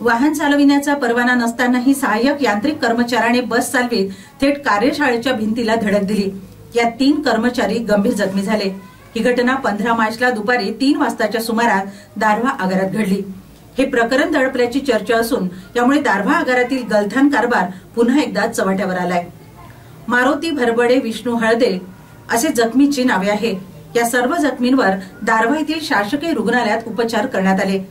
वाहन चालविण्याचा परवाना नसतानाही सहाय्यक यांत्रिक कर्मचाऱ्याने बस चालवीत थेट कार्यशाळेच्या भिंतीला धडक दिली। यात 3 कर्मचारी गंभीर जखमी झाले। ही घटना 15 मार्चला दुपारी 3 वाजताच्या सुमारास दारव्हा आगारात घडली। हे प्रकरण दडपल्याची चर्चा असून यामुळे दारव्हा आगारातील गलथान कारभार पुन्हा एकदा चव्हाट्यावर आलाय। मारुती भरबडे, विष्णू हळदे असे जखमीची नावे आहे। या सर्व जखमींवर दारव्हा येथील शासकीय रुग्णालयात उपचार करण्यात आले।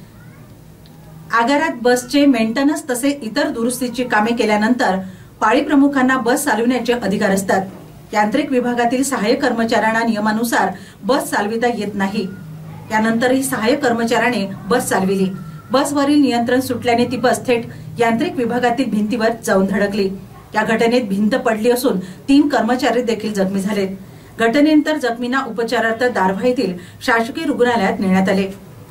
आगारात बसचे मेंटेनन्स तसे इतर दुरुस्तीची कामे केल्यानंतर पाळी प्रमुखांना बस चालविण्याचे अधिकार असतात। यांत्रिक विभागातील सहाय्यक कर्मचाऱ्यांना नियमानुसार बस चालविता येत नाही। यानंतरही सहाय्यक कर्मचाऱ्याने बस चालविली। बसवरील नियंत्रण सुटल्याने ती बस थेट यांत्रिक विभागातील भिंतीवर जाऊन धडकली। या घटनेत भिंत पडली असून 3 कर्मचारी देखील जखमी झालेत। घटनेनंतर जखमींना उपचारार्थ दारव्हा येथील शासकीय रुग्णालयात नेण्यात आले।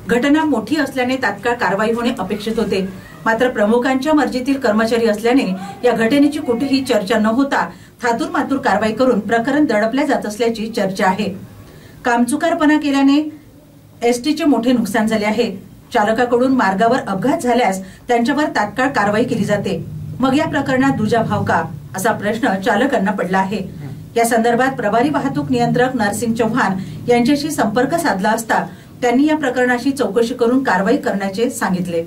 घटना मोठी असल्याने तात्काळ कारवाई होणे अपेक्षित होते, मात्र प्रमुखांच्या मर्जीतील कर्मचारी असल्याने या घटनेची कुठेही चर्चा न होता थातूर मातूर कारवाई करून प्रकरण दडपले जात असल्याची चर्चा आहे। कामचुकारपणा केल्याने एसटीचे मोठे नुकसान झाले आहे। चालकाकडून मार्गावर अपघात झाल्यास त्यांच्यावर तात्काळ कारवाई केली जाते, मग या प्रकरणात दुजाभाव का असा प्रश्न चालकांना पडला आहे। या संदर्भात प्रभारी वाहतूक नियंत्रक नरसिंग चौहान यांच्याशी संपर्क साधला असता त्यांनी या प्रकरणाची चौकशी करून कारवाई करण्याचे सांगितले।